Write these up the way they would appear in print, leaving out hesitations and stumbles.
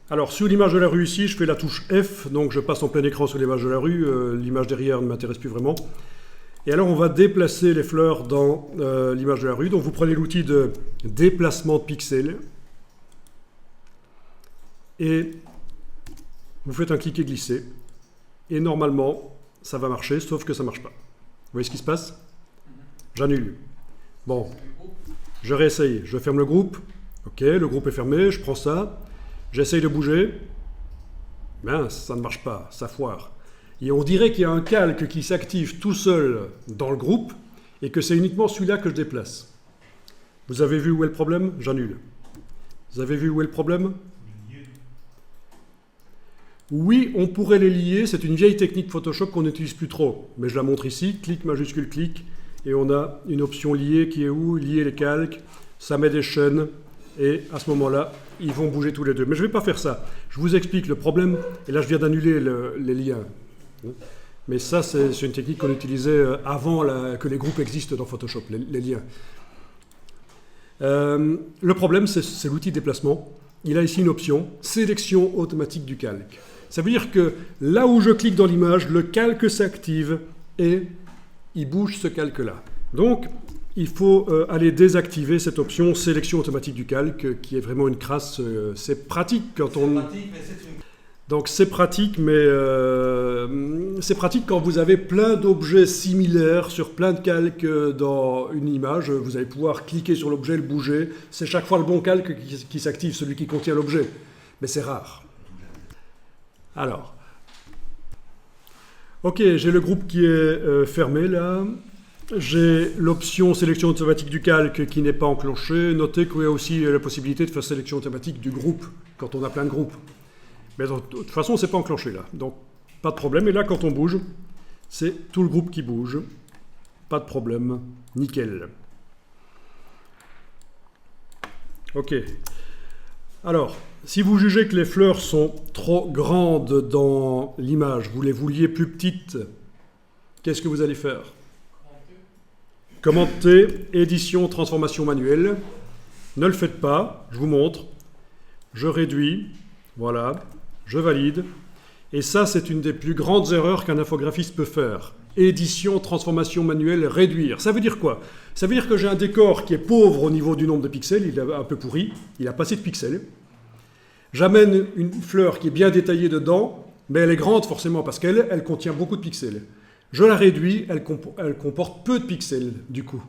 Alors, sur l'image de la rue ici, je fais la touche F, donc je passe en plein écran sur l'image de la rue. L'image derrière ne m'intéresse plus vraiment. Et alors, on va déplacer les fleurs dans l'image de la rue. Donc, vous prenez l'outil de déplacement de pixels. Et vous faites un cliquer glisser. Et normalement, ça va marcher, sauf que ça ne marche pas. Vous voyez ce qui se passe? J'annule. Bon, je réessaye. Je ferme le groupe. Ok, le groupe est fermé, je prends ça. J'essaye de bouger. Mince, ça ne marche pas, ça foire. Et on dirait qu'il y a un calque qui s'active tout seul dans le groupe et que c'est uniquement celui-là que je déplace. Vous avez vu où est le problème? J'annule. Vous avez vu où est le problème? Oui, on pourrait les lier. C'est une vieille technique Photoshop qu'on n'utilise plus trop. Mais je la montre ici. Clic, majuscule, clic. Et on a une option lier qui est où? Lier les calques. Ça met des chaînes. Et à ce moment-là, ils vont bouger tous les deux. Mais je ne vais pas faire ça. Je vous explique le problème. Et là, je viens d'annuler les liens. Mais ça, c'est une technique qu'on utilisait avant que les groupes existent dans Photoshop, les liens. Le problème, c'est l'outil de déplacement. Il a ici une option, sélection automatique du calque. Ça veut dire que là où je clique dans l'image, le calque s'active et il bouge ce calque-là. Donc, il faut aller désactiver cette option sélection automatique du calque, qui est vraiment une crasse. C'est pratique quand on... Donc c'est pratique, mais c'est pratique quand vous avez plein d'objets similaires sur plein de calques dans une image. Vous allez pouvoir cliquer sur l'objet, le bouger. C'est chaque fois le bon calque qui s'active, celui qui contient l'objet. Mais c'est rare. Alors, ok, j'ai le groupe qui est fermé là. J'ai l'option sélection automatique du calque qui n'est pas enclenchée. Notez qu'il y a aussi la possibilité de faire sélection automatique du groupe quand on a plein de groupes. Mais de toute façon, c'est pas enclenché là. Donc, pas de problème. Et là, quand on bouge, c'est tout le groupe qui bouge. Pas de problème. Nickel. Ok. Alors, si vous jugez que les fleurs sont trop grandes dans l'image, vous les vouliez plus petites, qu'est-ce que vous allez faire? Commenter, édition, transformation manuelle. Ne le faites pas. Je vous montre. Je réduis. Voilà. Je valide. Et ça, c'est une des plus grandes erreurs qu'un infographiste peut faire. Édition, transformation manuelle, réduire. Ça veut dire quoi? Ça veut dire que j'ai un décor qui est pauvre au niveau du nombre de pixels, il est un peu pourri, il a pas assez de pixels. J'amène une fleur qui est bien détaillée dedans, mais elle est grande forcément parce qu'elle contient beaucoup de pixels. Je la réduis, elle comporte peu de pixels du coup.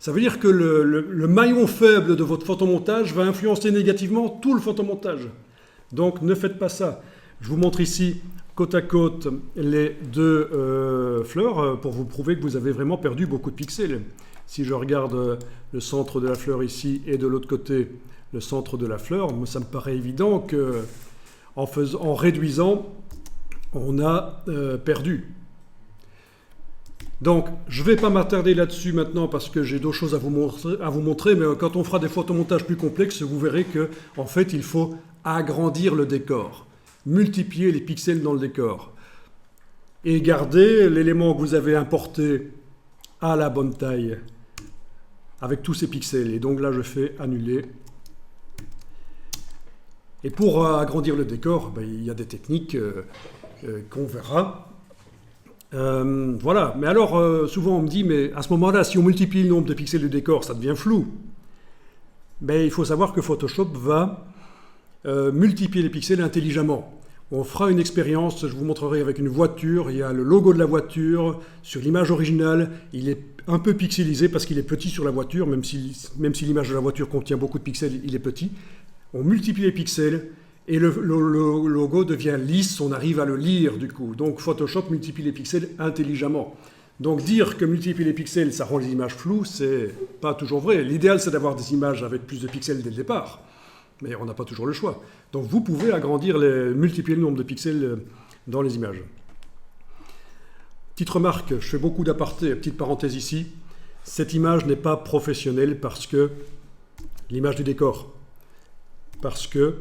Ça veut dire que le maillon faible de votre photomontage va influencer négativement tout le photomontage. Donc ne faites pas ça. Je vous montre ici côte à côte les deux fleurs pour vous prouver que vous avez vraiment perdu beaucoup de pixels. Si je regarde le centre de la fleur ici et de l'autre côté le centre de la fleur, ça me paraît évident que en réduisant, on a perdu. Donc, je ne vais pas m'attarder là-dessus maintenant parce que j'ai d'autres choses à vous montrer, mais quand on fera des photomontages plus complexes, vous verrez que, en fait, il faut agrandir le décor, multiplier les pixels dans le décor et garder l'élément que vous avez importé à la bonne taille avec tous ces pixels. Et donc là, je fais annuler. Et pour agrandir le décor, il y a des techniques qu'on verra. Voilà, mais alors souvent on me dit, mais à ce moment-là, si on multiplie le nombre de pixels du décor, ça devient flou. Mais il faut savoir que Photoshop va multiplier les pixels intelligemment. On fera une expérience, je vous montrerai avec une voiture, il y a le logo de la voiture, sur l'image originale, il est un peu pixelisé parce qu'il est petit sur la voiture, même si l'image de la voiture contient beaucoup de pixels, il est petit. On multiplie les pixels, et le logo devient lisse, on arrive à le lire du coup. Donc Photoshop multiplie les pixels intelligemment. Donc dire que multiplier les pixels, ça rend les images floues, c'est pas toujours vrai. L'idéal, c'est d'avoir des images avec plus de pixels dès le départ. Mais on n'a pas toujours le choix. Donc vous pouvez multiplier le nombre de pixels dans les images. Petite remarque, je fais beaucoup d'apartés, petite parenthèse ici. Cette image n'est pas professionnelle parce que l'image du décor. Parce que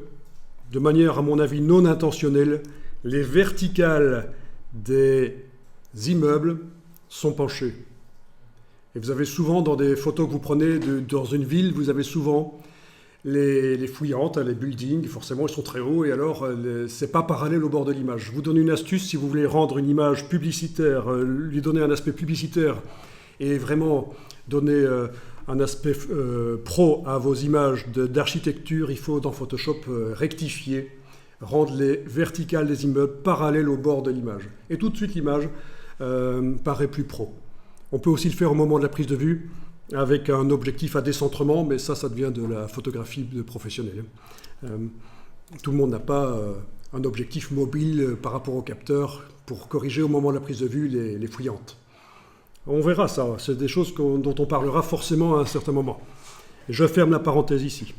de manière, à mon avis, non intentionnelle, les verticales des immeubles sont penchées. Et vous avez souvent, dans des photos que vous prenez dans une ville, vous avez souvent les fouillantes, les buildings, forcément, ils sont très hauts et alors, c'est pas parallèle au bord de l'image. Je vous donne une astuce si vous voulez rendre une image publicitaire, lui donner un aspect publicitaire et vraiment donner un aspect pro à vos images d'architecture. Il faut dans Photoshop rectifier, rendre les verticales des immeubles parallèles au bord de l'image. Et tout de suite, l'image paraît plus pro. On peut aussi le faire au moment de la prise de vue, avec un objectif à décentrement, mais ça devient de la photographie de professionnel. Tout le monde n'a pas un objectif mobile par rapport au capteur pour corriger au moment de la prise de vue les fouillantes. On verra ça, c'est des choses dont on parlera forcément à un certain moment. Je ferme la parenthèse ici.